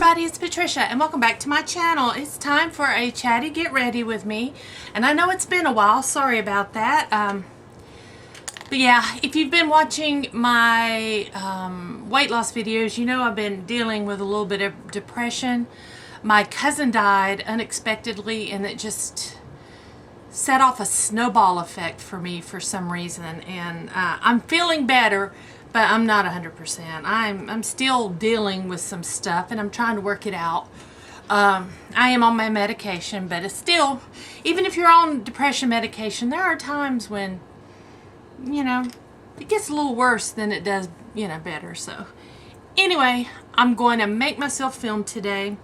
everybody, it's Patricia and welcome back to my channel. It's time for a chatty get ready with me, and I know it's been a while, sorry about that. But yeah, if you've been watching my weight loss videos, you know I've been dealing with a little bit of depression. My cousin died unexpectedly and it just set off a snowball effect for me for some reason, and I'm feeling better, but I'm not 100%. I'm still dealing with some stuff and I'm trying to work it out. I am on my medication, but it's still, even if you're on depression medication, there are times when, you know, it gets a little worse than it does, you know, better. So anyway, I'm going to make myself film today.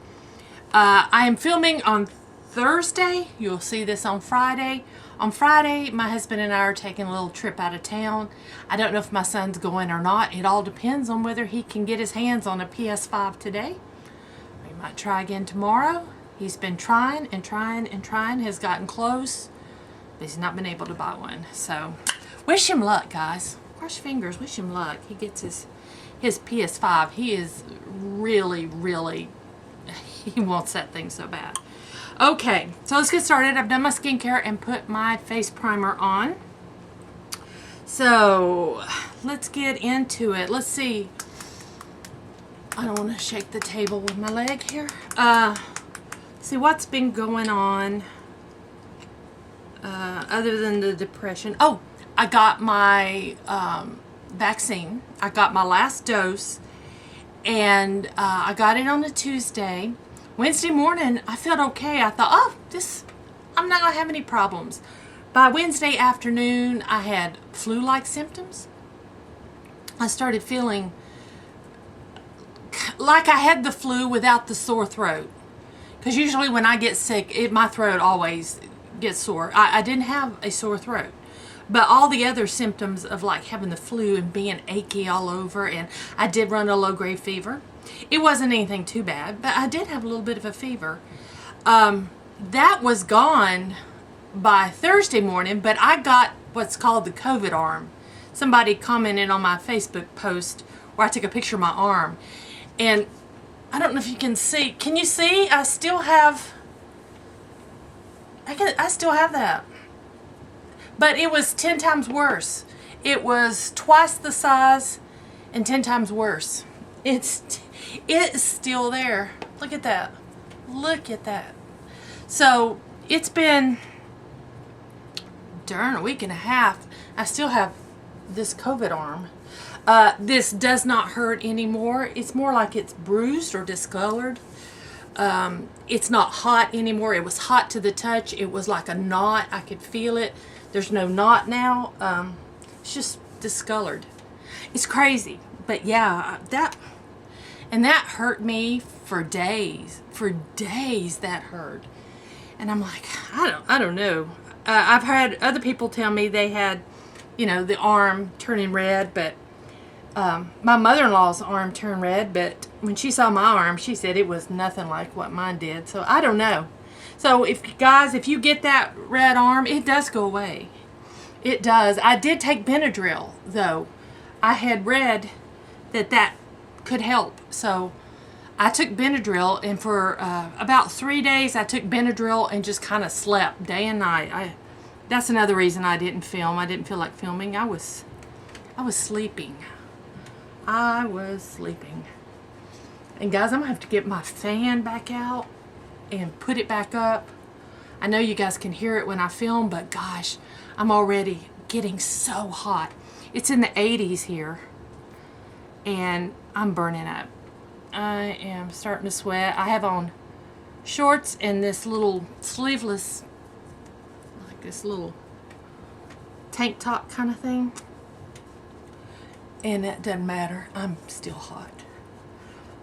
I am filming on Thursday. You'll see this on Friday. On Friday, my husband and I are taking a little trip out of town. I don't know if my son's going or not. It all depends on whether he can get his hands on a PS5 today. We might try again tomorrow. He's been trying and trying and trying, has gotten close, but he's not been able to buy one. So wish him luck, guys. Cross your fingers, wish him luck. He gets his PS5. He is really, he wants that thing so bad. Okay, so let's get started. I've done my skincare and put my face primer on. So let's get into it. Let's see. I don't want to shake the table with my leg here. See what's been going on other than the depression. Oh, I got my vaccine. I got my last dose, and I got it on a Tuesday. Wednesday morning, I felt okay. I thought, oh, I'm not going to have any problems. By Wednesday afternoon, I had flu-like symptoms. I started feeling like I had the flu without the sore throat. Because usually when I get sick, my throat always gets sore. I didn't have a sore throat. But all the other symptoms of like having the flu and being achy all over, and I did run a low-grade fever. It wasn't anything too bad, but I did have a little bit of a fever. That was gone by Thursday morning, but I got what's called the COVID arm. Somebody commented on my Facebook post where I took a picture of my arm, and I don't know if you can see. Can you see? I still have that. But it was 10 times worse. It was twice the size and 10 times worse. It's still there. Look at that. Look at that. So it's been darn a week and a half. I still have this COVID arm. This does not hurt anymore. It's more like it's bruised or discolored. It's not hot anymore. It was hot to the touch. It was like a knot. I could feel it. There's no knot now. It's just discolored. It's crazy. But yeah, that hurt me for days. For days that hurt. And I'm like, I don't know. I've had other people tell me they had, you know, the arm turning red, but my mother-in-law's arm turned red, but when she saw my arm, she said it was nothing like what mine did. So I don't know. So if you get that red arm, it does go away. It does. I did take Benadryl, though. I had read that could help. So I took Benadryl, and for about 3 days I took Benadryl and just kind of slept day and night. That's another reason I didn't film. I didn't feel like filming. I was sleeping. I was sleeping. And guys, I'm going to have to get my fan back out and put it back up. I know you guys can hear it when I film, but gosh, I'm already getting so hot. It's in the 80s here, and I'm burning up. I am starting to sweat. I have on shorts and this little sleeveless, like this little tank top kind of thing, and that doesn't matter. I'm still hot.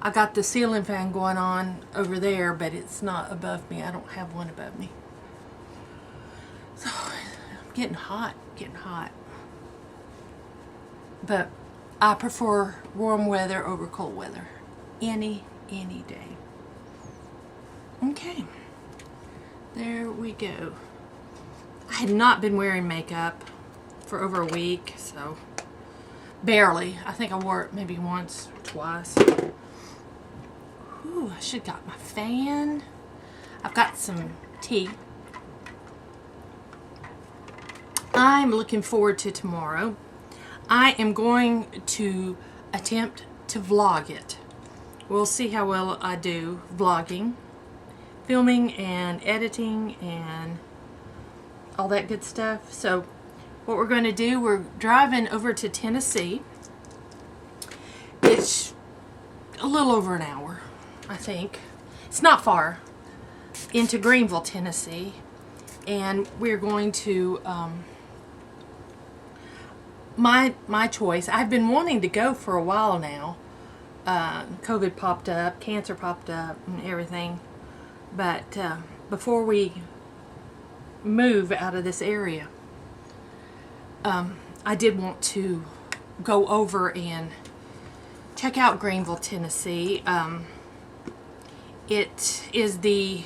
I got the ceiling fan going on over there, but it's not above me. I don't have one above me. So I'm getting hot, But I prefer warm weather over cold weather. Any day. Okay. There we go. I had not been wearing makeup for over a week, so barely. I think I wore it maybe once or twice. Ooh, I should have got my fan. I've got some tea. I'm looking forward to tomorrow. I am going to attempt to vlog it. We'll see how well I do vlogging, filming and editing and all that good stuff. So what we're going to do, we're driving over to Tennessee. It's a little over an hour, I think. It's not far, into Greenville, Tennessee. And we're going to, my choice, I've been wanting to go for a while now. COVID popped up, cancer popped up and everything. But before we move out of this area, I did want to go over and check out Greenville, Tennessee. It is the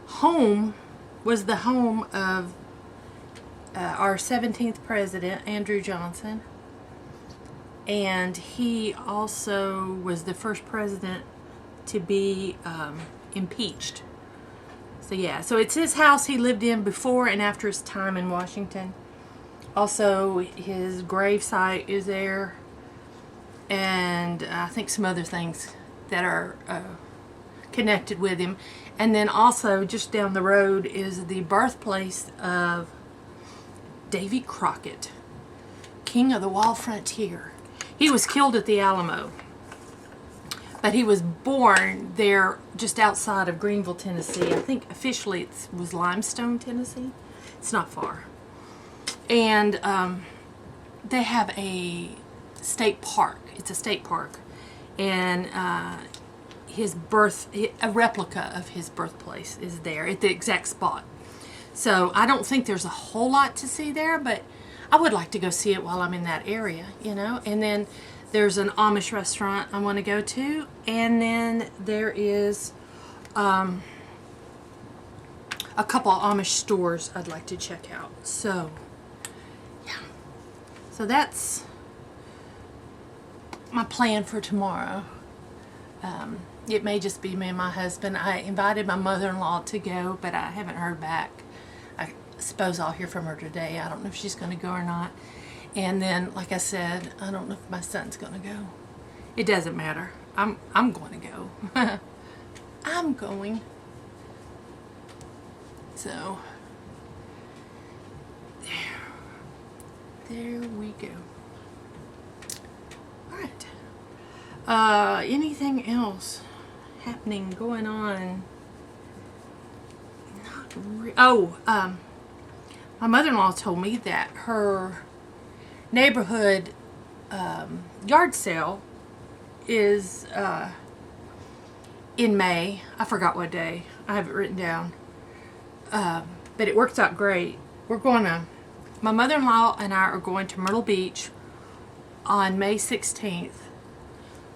home, was the home of our 17th president, Andrew Johnson. And he also was the first president to be impeached. So yeah, so it's his house he lived in before and after his time in Washington. Also, his gravesite is there, and I think some other things that are connected with him. And then also, just down the road is the birthplace of Davy Crockett, King of the Wild Frontier. He was killed at the Alamo, but he was born there just outside of Greenville, Tennessee. I think officially it was Limestone, Tennessee. It's not far. And they have a state park. It's a state park. And a replica of his birthplace is there at the exact spot. So I don't think there's a whole lot to see there, but I would like to go see it while I'm in that area, you know. And then there's an Amish restaurant I want to go to. And then there is a couple of Amish stores I'd like to check out. So, yeah. So that's my plan for tomorrow. It may just be me and my husband. I invited my mother-in-law to go, but I haven't heard back. I suppose I'll hear from her today. I don't know if she's going to go or not. And then, like I said, I don't know if my son's going to go. It doesn't matter. I'm going to go. I'm going. So, there we go. Alright. Anything else happening, going on? My mother-in-law told me that her neighborhood yard sale is in May. I forgot what day. I have it written down. But it works out great. My mother-in-law and I are going to Myrtle Beach on May 16th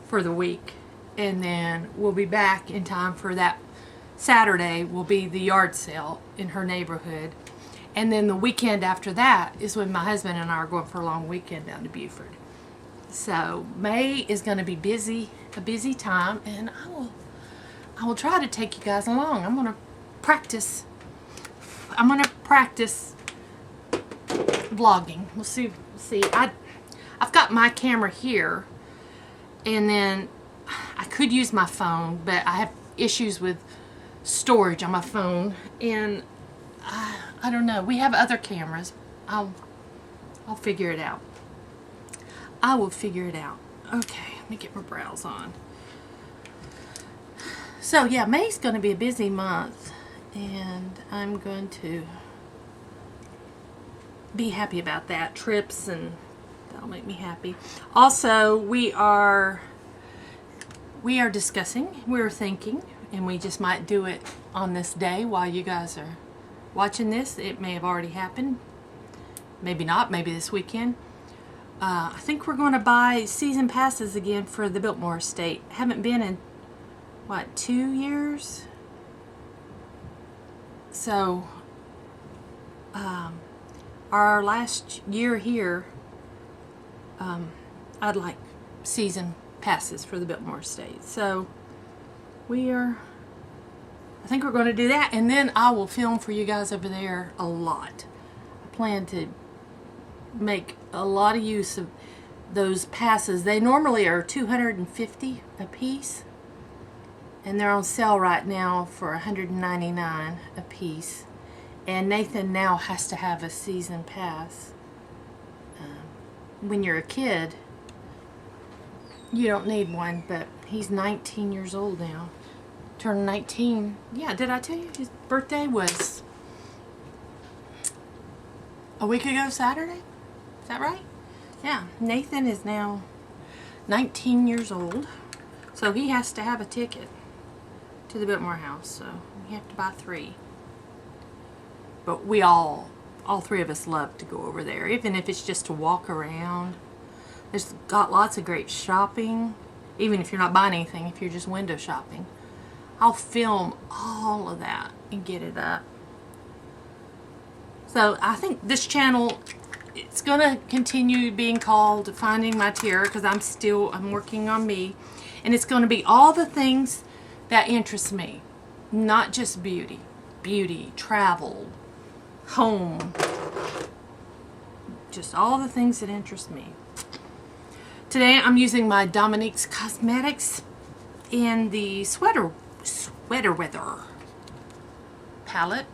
for the week. And then we'll be back in time for that Saturday will be the yard sale in her neighborhood. And then the weekend after that is when my husband and I are going for a long weekend down to Beaufort. So May is going to be a busy time, and I will try to take you guys along. I'm going to practice vlogging. We'll see. I've got my camera here, and then I could use my phone, but I have issues with storage on my phone, and I don't know. We have other cameras. I'll figure it out. I will figure it out. Okay, let me get my brows on. So yeah, May's going to be a busy month, and I'm going to be happy about that. Trips, and that'll make me happy. Also, we are discussing, we're thinking, and we just might do it on this day while you guys are watching this. It may have already happened. Maybe not. Maybe this weekend. I think we're going to buy season passes again for the Biltmore Estate. Haven't been in, 2 years? So, our last year here, I'd like season passes for the Biltmore Estate. So, I think we're going to do that, and then I will film for you guys over there a lot. I plan to make a lot of use of those passes. They normally are $250 a piece, and they're on sale right now for $199 a piece. And Nathan now has to have a season pass. When you're a kid, you don't need one, but he's 19 years old now. Turned 19. Yeah, did I tell you his birthday was a week ago Saturday? Is that right? Yeah, Nathan is now 19 years old, so he has to have a ticket to the Biltmore house, so you have to buy 3. But we all 3 of us love to go over there, even if it's just to walk around. There's got lots of great shopping, even if you're not buying anything, if you're just window shopping. I'll film all of that and get it up. So I think this channel, it's going to continue being called Finding My Tiara, because I'm working on me. And it's going to be all the things that interest me. Not just beauty. Beauty, travel, home. Just all the things that interest me. Today I'm using my Dominique's Cosmetics in the Sweater Weather palette.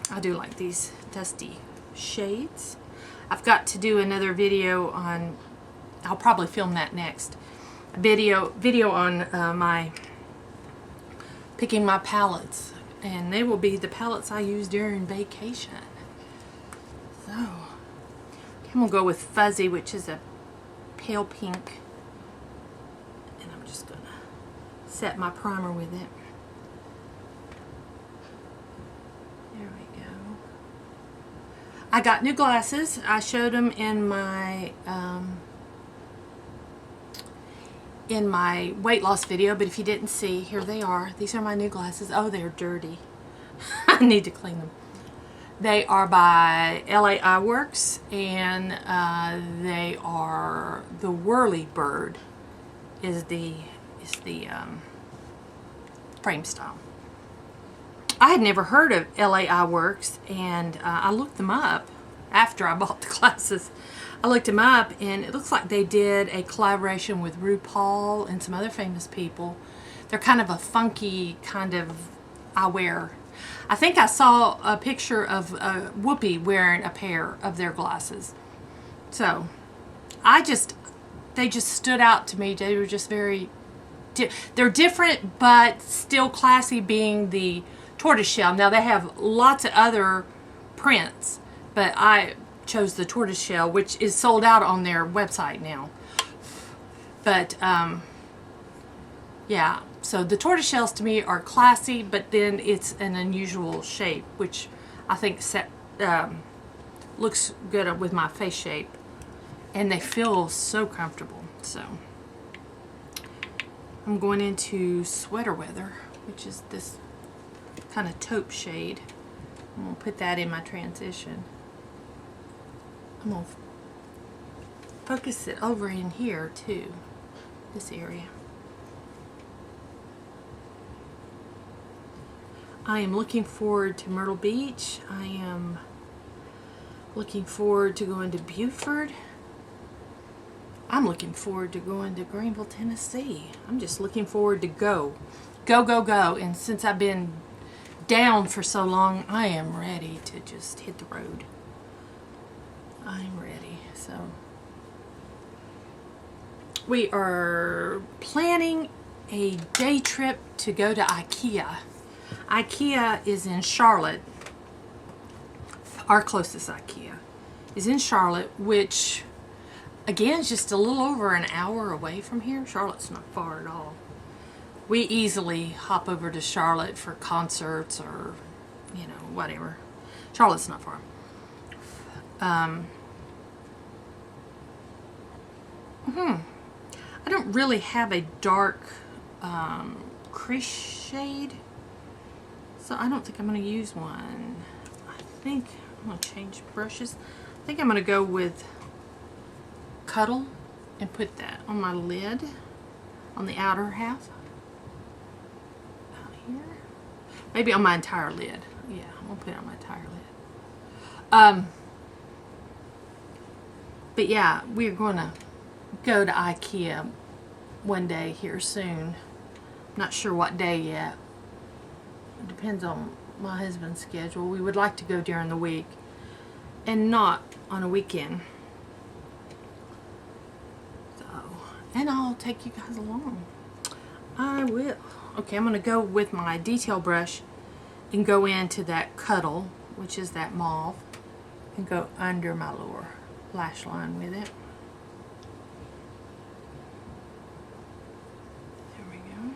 I do like these dusty shades. I've got to do another video on, I'll probably film that next, a video on my picking my palettes, and they will be the palettes I use during vacation. So I'm gonna go with Fuzzy, which is a pale pink, and I'm just gonna set my primer with it. There we go. I got new glasses. I showed them in my weight loss video, but if you didn't see, here they are. These are my new glasses. Oh, they're dirty. I need to clean them. They are by LA Eyeworks, and they are the Whirly Bird is the frame style. I had never heard of LA Eyeworks, and I looked them up after I bought the glasses. I looked them up, and it looks like they did a collaboration with RuPaul and some other famous people. They're kind of a funky kind of eyewear. I think I saw a picture of Whoopi wearing a pair of their glasses. So, they just stood out to me. They were just very, they're different, but still classy, being the tortoiseshell. Now, they have lots of other prints, but I chose the tortoiseshell, which is sold out on their website now. But, yeah. So the tortoiseshells to me are classy, but then it's an unusual shape, which I think looks good with my face shape. And they feel so comfortable. So I'm going into Sweater Weather, which is this kind of taupe shade. I'm going to put that in my transition. I'm going to focus it over in here too, this area. I am looking forward to Myrtle Beach. I am looking forward to going to Beaufort. I'm looking forward to going to Greenville, Tennessee. I'm just looking forward to go. Go, go, go. And since I've been down for so long, I am ready to just hit the road. I'm ready. So we are planning a day trip to go to IKEA. IKEA is in Charlotte. Our closest IKEA is in Charlotte, which again is just a little over an hour away from here. Charlotte's not far at all. We easily hop over to Charlotte for concerts or, you know, whatever. Charlotte's not far. I don't really have a dark crease shade, so I don't think I'm going to use one. I think I'm going to change brushes. I think I'm going to go with Cuddle and put that on my lid, on the outer half. Maybe on my entire lid. Yeah, I'm going to put it on my entire lid. But yeah, we're going to go to IKEA one day here soon. Not sure what day yet. It depends on my husband's schedule. We would like to go during the week and not on a weekend. So, and I'll take you guys along. I will. Okay, I'm going to go with my detail brush and go into that Cuddle, which is that mauve, and go under my lower lash line with it. There we go.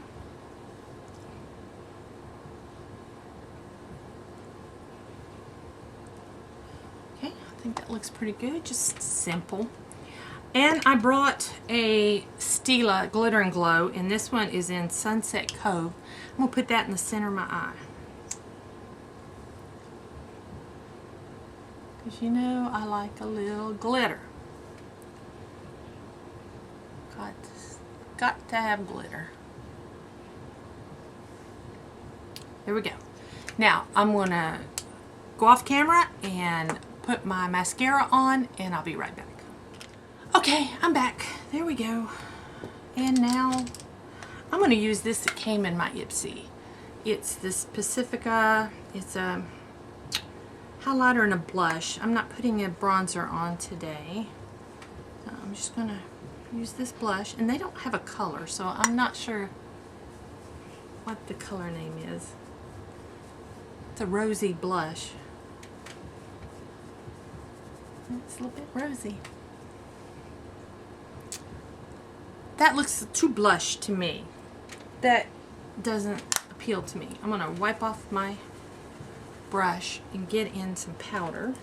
Okay, I think that looks pretty good, just simple. And I brought a Stila Glitter and Glow, and this one is in Sunset Cove. I'm going to put that in the center of my eye. Because you know I like a little glitter. Got to have glitter. There we go. Now I'm going to go off camera and put my mascara on, and I'll be right back. Okay, I'm back. There we go. And now I'm going to use this that came in my Ipsy. It's this Pacifica. It's a highlighter and a blush. I'm not putting a bronzer on today. So I'm just going to use this blush. And they don't have a color, so I'm not sure what the color name is. It's a rosy blush. It's a little bit rosy. That looks too blush to me. That doesn't appeal to me. I'm going to wipe off my brush and get in some powder.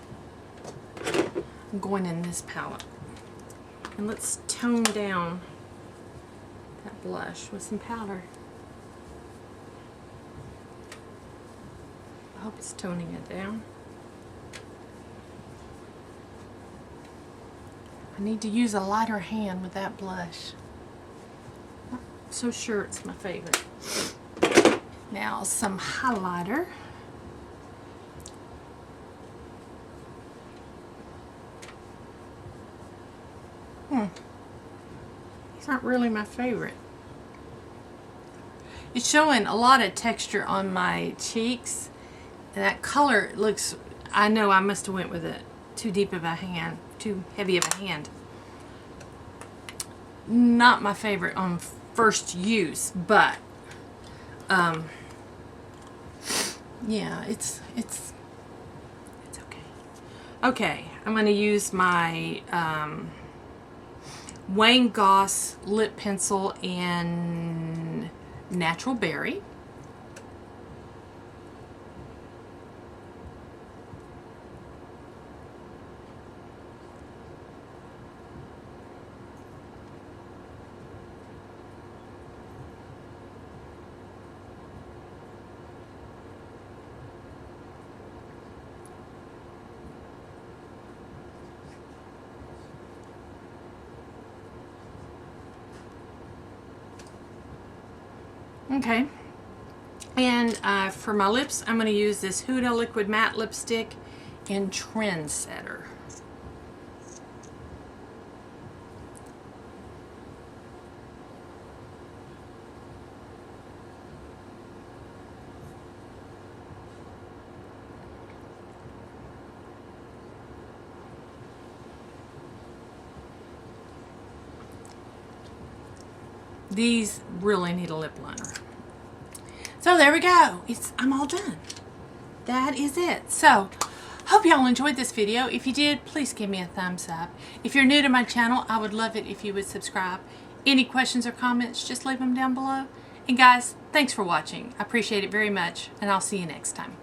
I'm going in this palette. And let's tone down that blush with some powder. I hope it's toning it down. I need to use a lighter hand with that blush. Not so sure it's my favorite. Now some highlighter. These aren't really my favorite. It's showing a lot of texture on my cheeks. And that color looks, I know I must have went with it too deep of a hand, too heavy of a hand. Not my favorite on first use, but yeah, it's okay. Okay, I'm going to use my Wayne Goss lip pencil in Natural Berry. Okay, and for my lips, I'm going to use this Huda Liquid Matte Lipstick in Trendsetter. These really need a lip liner. So there we go. I'm all done. That is it. So, hope y'all enjoyed this video. If you did, please give me a thumbs up. If you're new to my channel, I would love it if you would subscribe. Any questions or comments, just leave them down below. And guys, thanks for watching. I appreciate it very much, and I'll see you next time.